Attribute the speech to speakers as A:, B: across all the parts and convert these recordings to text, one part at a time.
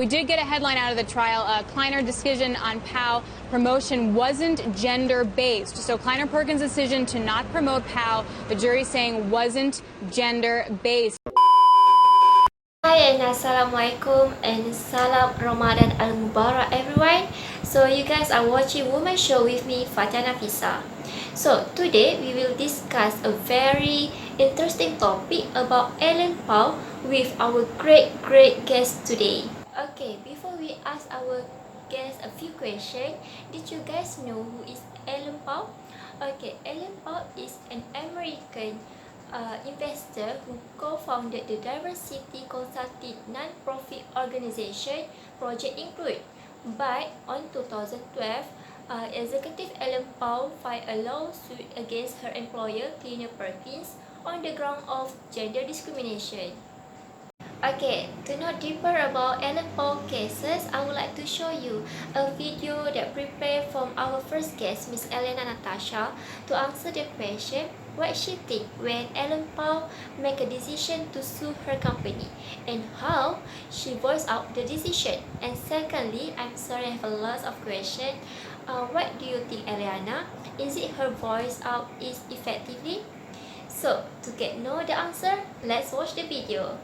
A: We did get a headline out of the trial. Kleiner decision on POW promotion wasn't gender-based. So Kleiner Perkins' decision to not promote POW, the jury saying wasn't gender-based.
B: Hi and Assalamualaikum and Salam Ramadan Al-Mubarak everyone. So you guys are watching Woman Show with me, Fatana Nafisa. So today we will discuss a very interesting topic about ADM599 with our great guest today. Okay, before we ask our guest a few questions, did you guys know who is ADM599? Okay, ADM599 is an American investor who co-founded the diversity consulting non-profit organization Project Include. But on 2012, executive ADM599 filed a lawsuit against her employer Kleiner Perkins on the ground of gender discrimination. Okay, to know deeper about ADM599 cases, I would like to show you a video that prepared from our first guest, Miss Elena Natasha, to answer the question what she think when ADM599 make a decision to sue her company and how she voiced out the decision. And secondly, I'm sorry I have a lot of questions. What do you think, Eliana? Is it her voice out is effectively? So, to get know the answer, let's watch the video.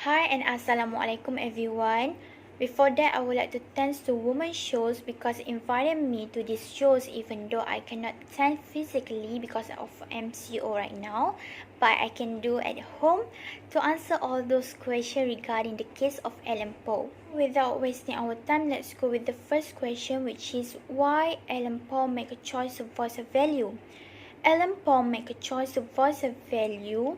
C: Hi and Assalamualaikum everyone. Before that, I would like to thank the Woman Shows because invited me to these shows even though I cannot attend physically because of MCO right now, but I can do at home to answer all those questions regarding the case of ADM599. Without wasting our time, let's go with the first question, which is why ADM599 make a choice to voice a value. ADM599 make a choice to voice a value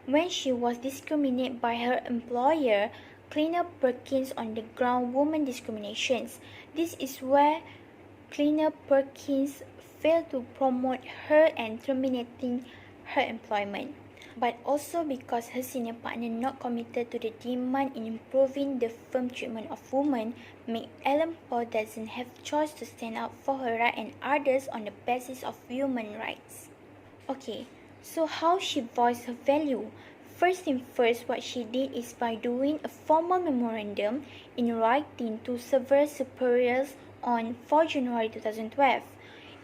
C: when she was discriminated by her employer, Kleiner Perkins, on the ground women discriminations. This is where Kleiner Perkins failed to promote her and terminating her employment. But also because her senior partner not committed to the demand in improving the firm treatment of women, make ADM599 doesn't have choice to stand up for her right and others on the basis of human rights. Okay. So how she voiced her value? First thing first, what she did is by doing a formal memorandum in writing to several superiors on 4 January 2012.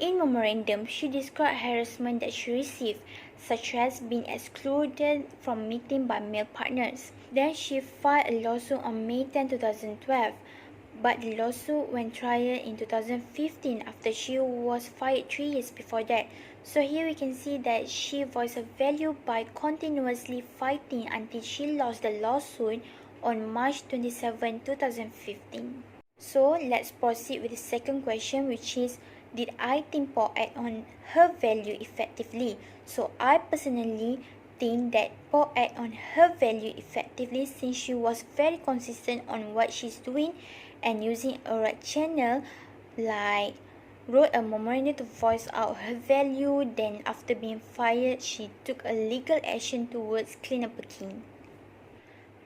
C: In memorandum, she described harassment that she received, such as being excluded from meeting by male partners. Then she filed a lawsuit on May 10, 2012. But the lawsuit went trial in 2015 after she was fired 3 years before that. So here we can see that she voiced her value by continuously fighting until she lost the lawsuit on March 27, 2015. So let's proceed with the second question, which is, did I think POW act on her value effectively? So I personally think that POW act on her value effectively since she was very consistent on what she's doing and using a right channel, like wrote a memorandum to voice out her value. Then after being fired, she took a legal action towards Kleiner Perkins.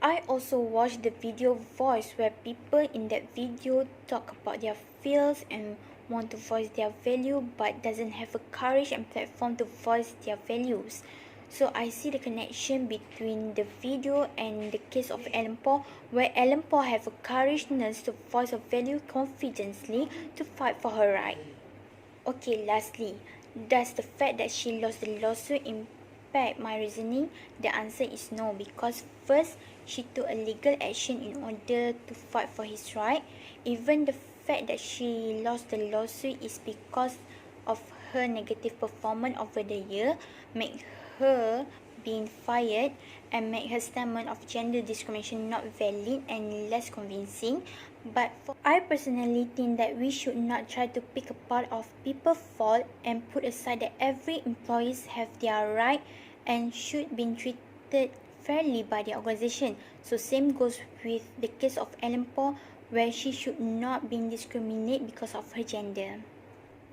C: I also watched the video voice where people in that video talk about their fears and want to voice their value but doesn't have a courage and platform to voice their values. So I see the connection between the video and the case of ADM599, where ADM599 have a courageousness to voice her value confidently to fight for her right. Okay, lastly, does the fact that she lost the lawsuit impact my reasoning? The answer is no, because first, she took a legal action in order to fight for his right. Even the fact that she lost the lawsuit is because of her negative performance over the year, make her being fired and make her statement of gender discrimination not valid and less convincing. But I personally think that we should not try to pick apart of people's fault and put aside that every employee have their right and should be treated fairly by the organization. So same goes with the case of ADM599, where she should not be discriminated because of her gender.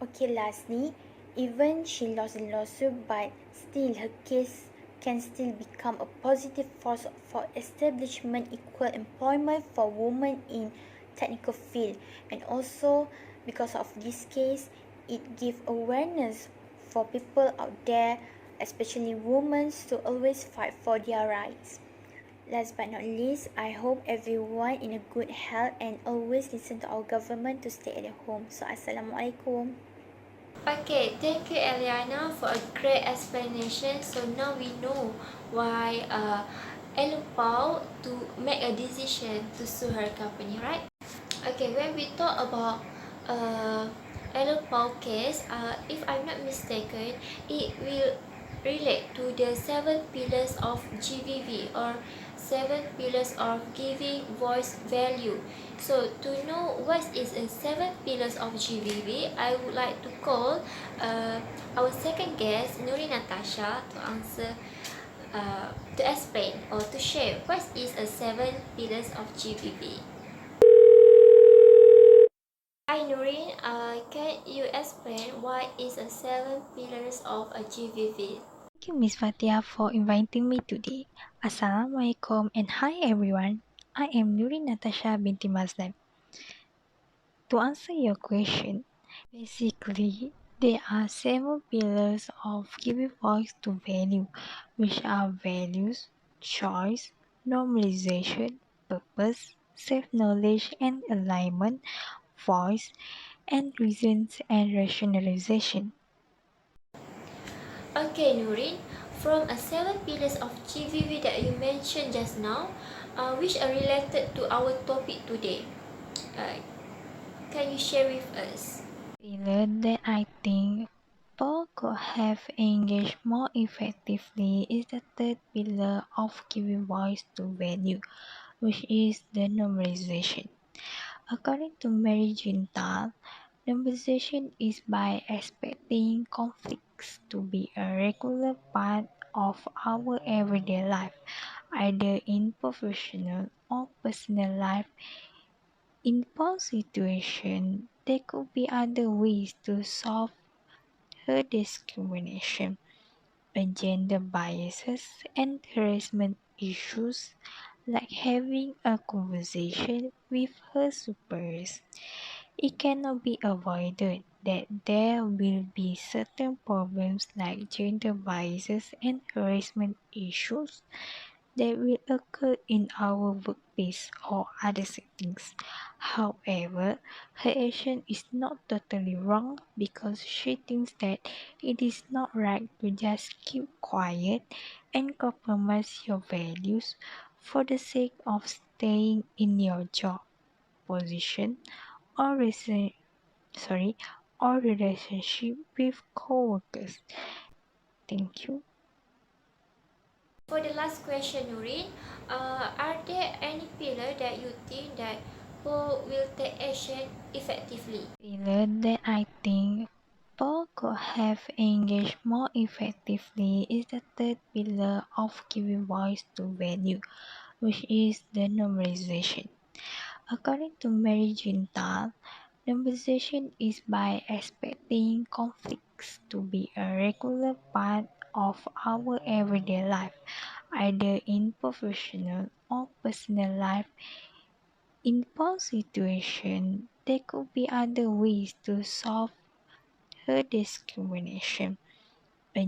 C: Okay, lastly, even she lost the lawsuit, but still her case can still become a positive force for establishment equal employment for women in technical field. And also because of this case, it gives awareness for people out there, especially women, to always fight for their rights. Last but not least, I hope everyone in a good health and always listen to our government to stay at home. So Assalamualaikum.
B: Okay, thank you Eliana for a great explanation. So now we know why Ellen Pao to make a decision to sue her company, right? Okay, when we talk about Ellen Pao case, if I'm not mistaken, it will relate to the 7 pillars of GVV, or 7 pillars of giving voice value. So to know what is a 7 pillars of GVV, I would like to call our second guest, Nuri Natasha, to answer, to explain or to share what is a 7 pillars of GVV. Hi Nurin, can you explain what is a 7 pillars of a GVV?
D: Thank you, Miss Fatia, for inviting me today. Assalamualaikum and hi everyone. I am Nuri Natasha binti Mazlan. To answer your question, basically, there are 7 pillars of giving voice to value, which are values, choice, normalization, purpose, self-knowledge and alignment, voice, and reasons and rationalization.
B: Okay Nurin, from a 7 pillars of GVV that you mentioned just now, which are related to our topic today, can you share with us?
D: Pillar that I think Paul could have engaged more effectively is the third pillar of giving voice to value, which is the normalization. According to Mary Gintal, normalization is by expecting conflicts to be a regular part of our everyday life, either in professional or personal life. In both situations, there could be other ways to solve her discrimination, gender biases, and harassment issues, like having a conversation with her superiors. It cannot be avoided that there will be certain problems like gender biases and harassment issues that will occur in our workplace or other settings. However, her action is not totally wrong because she thinks that it is not right to just keep quiet and compromise your values for the sake of staying in your job, position, or or relationship with coworkers. Thank you.
B: For the last question Nurin, are there any pillar that you think that who will take action effectively?
D: Pillar that I think Paul could have engaged more effectively is the third pillar of giving voice to value, which is the normalization. According to Mary Gintal, normalization is by expecting conflicts to be a regular part of our everyday life, either in professional or personal life. In both situations, there could be other ways to solve her discrimination,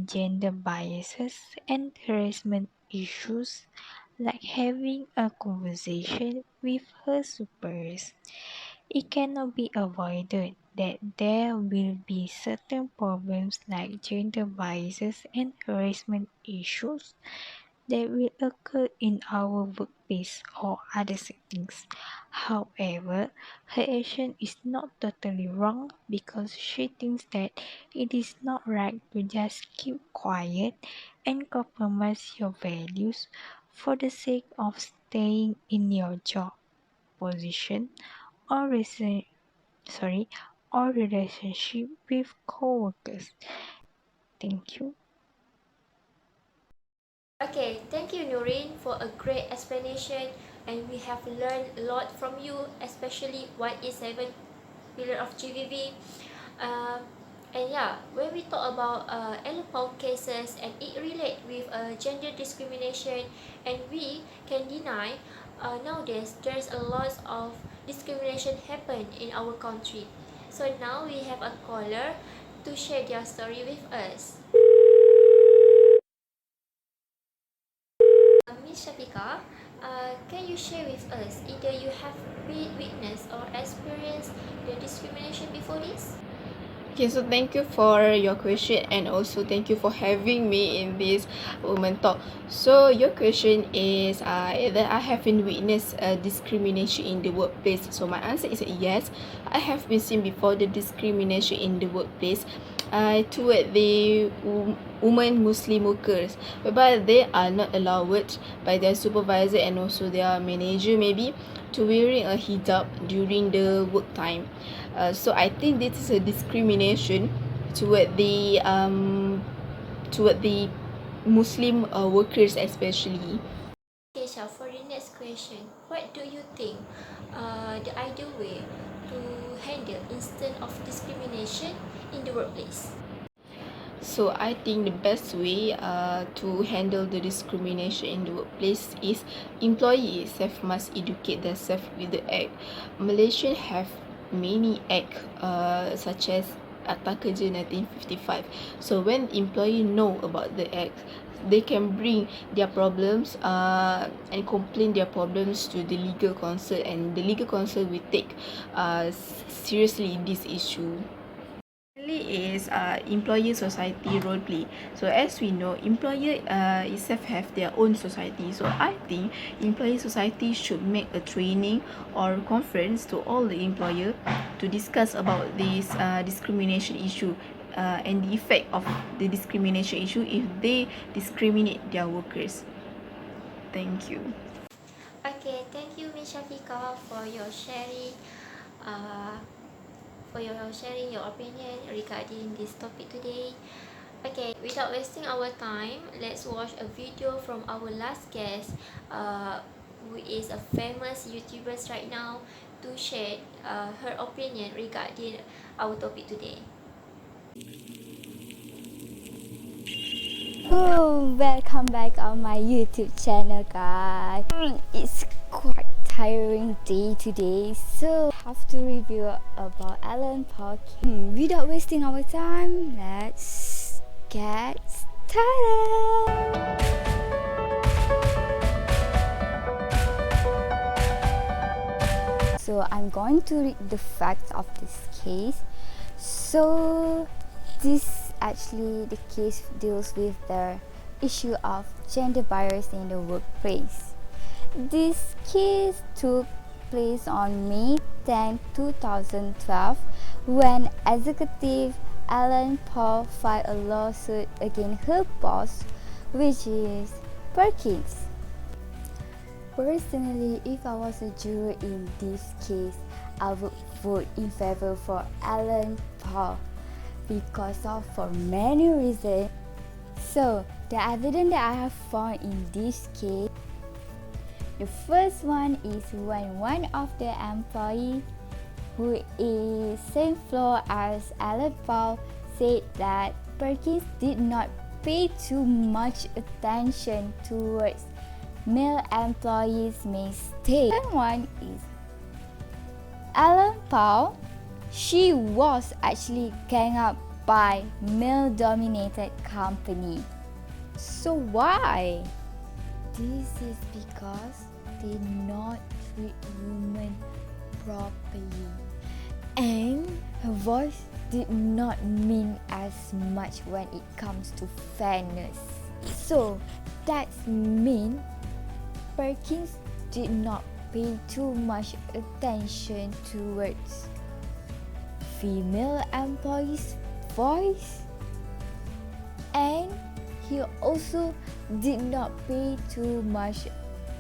D: gender biases, and harassment issues, like having a conversation with her superiors. It cannot be avoided that there will be certain problems like gender biases and harassment issues that will occur in our workplace or other settings. However, her action is not totally wrong because she thinks that it is not right to just keep quiet and compromise your values for the sake of staying in your job, position, or or relationship with coworkers. Thank you.
B: Okay, thank you Nurin for a great explanation, and we have learned a lot from you, especially what is 7 pillar of GVV. And yeah, when we talk about LPAU cases, and it relate with gender discrimination, and we can deny nowadays there's a lot of discrimination happen in our country. So now we have a caller to share their story with us. Miss Shafika, Can you share with us either you have witnessed or experienced the discrimination before this?
E: Okay, so thank you for your question and also thank you for having me in this woman talk. So your question is that I haven't witnessed discrimination in the workplace. So my answer is yes. I have been seen before the discrimination in the workplace toward the women Muslim workers, whereby they are not allowed by their supervisor and also their manager maybe to wearing a hijab during the work time. So I think this is a discrimination toward the Muslim workers especially.
B: Okay, Shah, for the next question, what do you think the ideal way to handle instance of discrimination in the workplace?
E: So I think the best way to handle the discrimination in the workplace is employees must educate themselves with the act. Malaysians have many act such as Akta Kerja 1955. So when employee know about the act, they can bring their problems and complain their problems to the legal counsel, and the legal counsel will take seriously this issue. Is employer society role play. So as we know, employer itself have their own society. So I think employer society should make a training or conference to all the employer to discuss about this discrimination issue and the effect of the discrimination issue if they discriminate their workers. Thank you.
B: Okay, thank you, Ms. Shafiqa, for your sharing. Your opinion regarding this topic today. Okay, without wasting our time, let's watch a video from our last guest, who is a famous YouTuber right now, to share her opinion regarding our topic today.
C: Oh, welcome back on my YouTube channel, guys. It's quite tiring day today, so I have to review about Alan Paul. Without wasting our time, let's get started. So I'm going to read the facts of this case. So this actually the case deals with the issue of gender bias in the workplace. This case took place on May 10, 2012 when executive Alan Paul filed a lawsuit against her boss, which is Perkins. Personally, if I was a juror in this case, I would vote in favor for Alan Paul because of for many reasons. So, the evidence that I have found in this case, the first one is when one of the employees who is same floor as Alan Paul said that Perkins did not pay too much attention towards male employees' mistake. Second one is Alan Paul. She was actually ganged up by male-dominated company. So why? This is because they not treat women properly, and her voice did not mean as much when it comes to fairness. So that means Perkins did not pay too much attention towards female employees' voice, and he also did not pay too much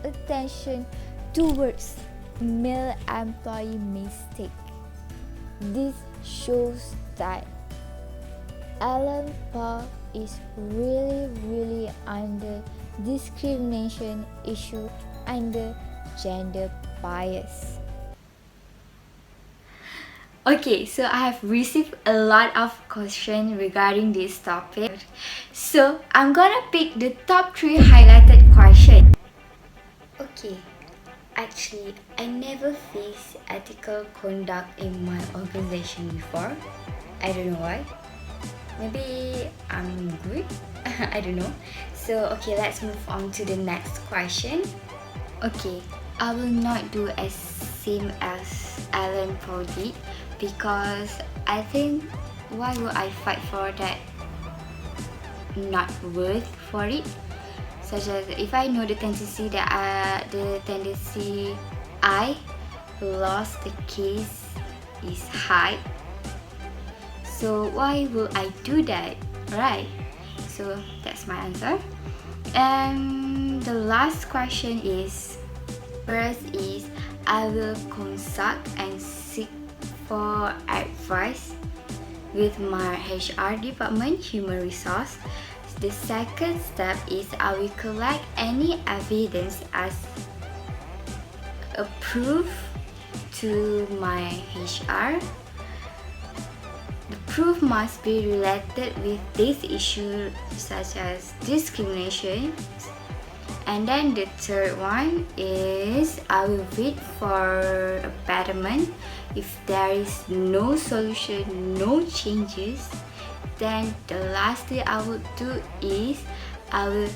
C: attention towards male employee mistake. This shows that Alan Paul is really under discrimination issue under gender bias. Okay, so I have received a lot of questions regarding this topic. So I'm gonna pick the top 3 highlighted questions. Okay, actually, I never faced ethical conduct in my organization before. I don't know why. Maybe I'm good. I don't know. So okay, let's move on to the next question. Okay, I will not do as same as Alan Paul did, because I think why would I fight for that not worth for it? Such as if I know the tendency that I lost the case is high, so why will I do that, right? So that's my answer. And the last question is, first is, I will consult and seek for advice with my HR department, human resource. The second step is I will collect any evidence as a proof to my HR. The proof must be related with this issue, such as discrimination. And then the third one is I will wait for a betterment. If there is no solution, no changes, then the last thing I would do is I will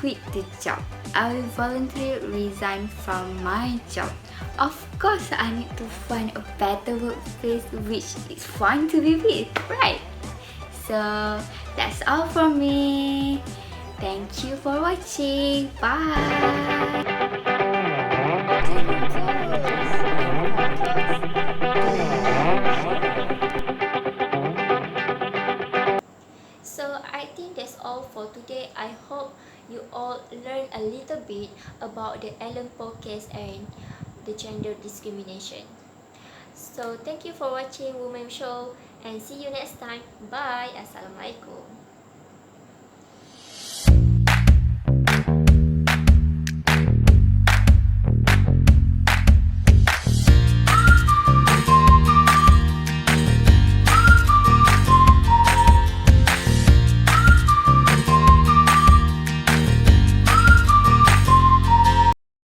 C: quit the job. I will voluntarily resign from my job. Of course, I need to find a better workplace which is fun to be with, right? So that's all from me. Thank you for watching. Bye.
B: So I think that's all for today. I hope you all learn a little bit about the Ellen Poe case and the gender discrimination. So thank you for watching Women Show and see you next time. Bye. Assalamualaikum.